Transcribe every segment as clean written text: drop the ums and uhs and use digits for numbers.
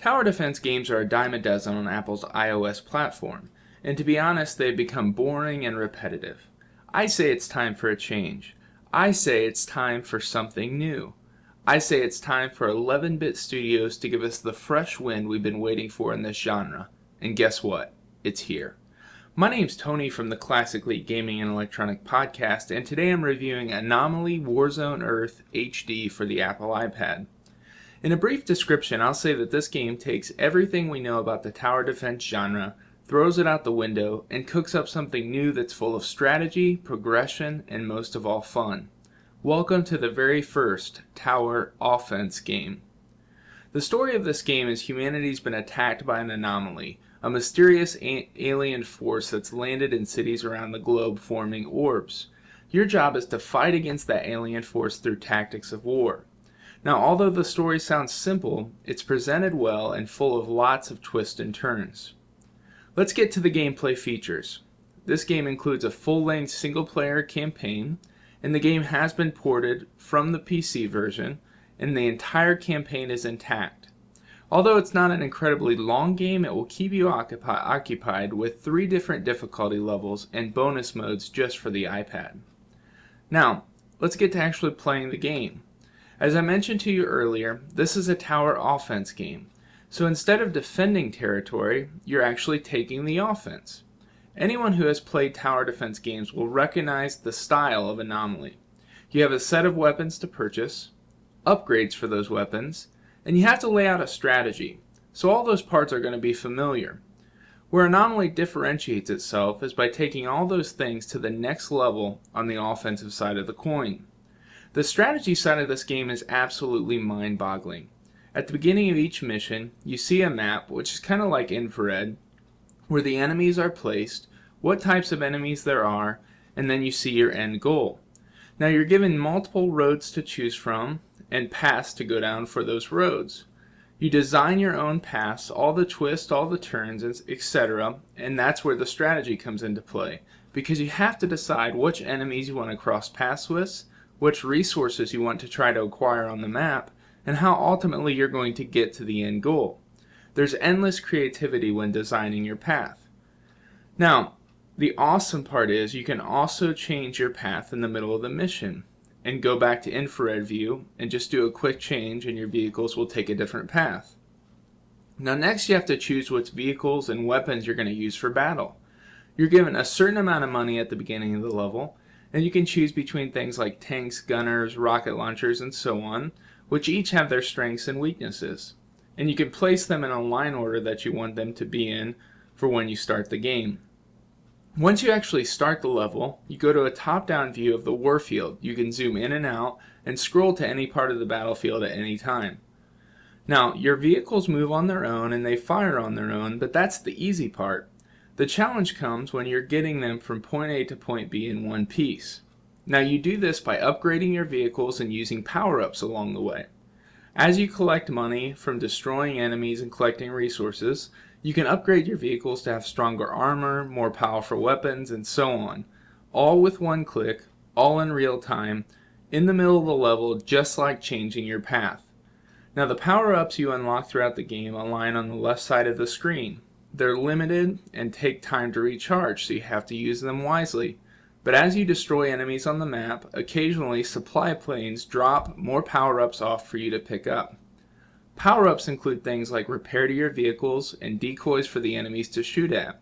Tower defense games are a dime a dozen on Apple's iOS platform, and to be honest, they've become boring and repetitive. I say it's time for a change. I say it's time for something new. I say it's time for 11-bit studios to give us the fresh wind we've been waiting for in this genre. And guess what? It's here. My name's Tony from the Classically Gaming and Electronic Podcast, and today I'm reviewing Anomaly Warzone Earth HD for the Apple iPad. In a brief description, I'll say that this game takes everything we know about the tower defense genre, throws it out the window, and cooks up something new that's full of strategy, progression, and most of all fun. Welcome to the very first tower offense game. The story of this game is humanity's been attacked by an anomaly, a mysterious alien force that's landed in cities around the globe forming orbs. Your job is to fight against that alien force through tactics of war. Now, although the story sounds simple, it's presented well and full of lots of twists and turns. Let's get to the gameplay features. This game includes a full-length single-player campaign, and the game has been ported from the PC version, and the entire campaign is intact. Although it's not an incredibly long game, it will keep you occupied with 3 different difficulty levels and bonus modes just for the iPad. Now, let's get to actually playing the game. As I mentioned to you earlier, this is a tower offense game. So instead of defending territory, you're actually taking the offense. Anyone who has played tower defense games will recognize the style of Anomaly. You have a set of weapons to purchase, upgrades for those weapons, and you have to lay out a strategy. So all those parts are going to be familiar. Where Anomaly differentiates itself is by taking all those things to the next level on the offensive side of the coin. The strategy side of this game is absolutely mind-boggling. At the beginning of each mission, you see a map, which is kind of like infrared, where the enemies are placed, what types of enemies there are, and then you see your end goal. Now you're given multiple roads to choose from, and paths to go down for those roads. You design your own paths, all the twists, all the turns, etc., and that's where the strategy comes into play, because you have to decide which enemies you want to cross paths with, which resources you want to try to acquire on the map, and how ultimately you're going to get to the end goal. There's endless creativity when designing your path. Now, the awesome part is you can also change your path in the middle of the mission and go back to infrared view and just do a quick change and your vehicles will take a different path. Now next you have to choose which vehicles and weapons you're going to use for battle. You're given a certain amount of money at the beginning of the level, and you can choose between things like tanks, gunners, rocket launchers, and so on, which each have their strengths and weaknesses. And you can place them in a line order that you want them to be in for when you start the game. Once you actually start the level, you go to a top-down view of the warfield. You can zoom in and out and scroll to any part of the battlefield at any time. Now, your vehicles move on their own and they fire on their own, but that's the easy part. The challenge comes when you're getting them from point A to point B in one piece. Now you do this by upgrading your vehicles and using power-ups along the way. As you collect money from destroying enemies and collecting resources, you can upgrade your vehicles to have stronger armor, more powerful weapons, and so on. All with one click, all in real time, in the middle of the level, just like changing your path. Now the power-ups you unlock throughout the game align on the left side of the screen. They're limited and take time to recharge, so you have to use them wisely. But as you destroy enemies on the map, occasionally supply planes drop more power-ups off for you to pick up. Power-ups include things like repair to your vehicles and decoys for the enemies to shoot at.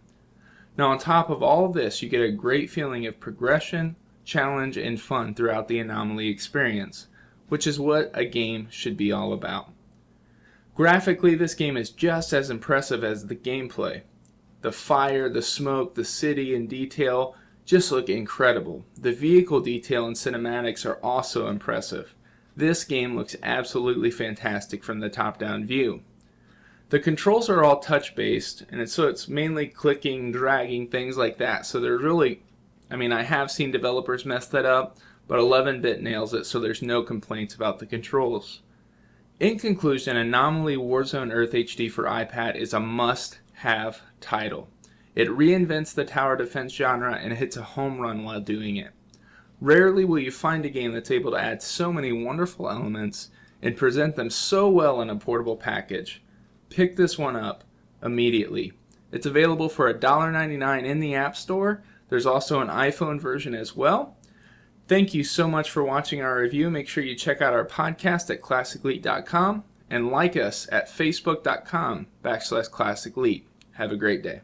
Now on top of all of this, you get a great feeling of progression, challenge, and fun throughout the Anomaly experience, which is what a game should be all about. Graphically, this game is just as impressive as the gameplay. The fire, the smoke, the city, and detail just look incredible. The vehicle detail and cinematics are also impressive. This game looks absolutely fantastic from the top-down view. The controls are all touch-based, and so it's mainly clicking, dragging, things like that. So they're really, I have seen developers mess that up, but 11-bit nails it, so there's no complaints about the controls. In conclusion, Anomaly Warzone Earth HD for iPad is a must-have title. It reinvents the tower defense genre and hits a home run while doing it. Rarely will you find a game that's able to add so many wonderful elements and present them so well in a portable package. pick this one up immediately. It's available for $1.99 in the App Store. There's also an iPhone version as well. Thank you so much for watching our review. Make sure you check out our podcast at classicleet.com and like us at facebook.com/classicleet. Have a great day.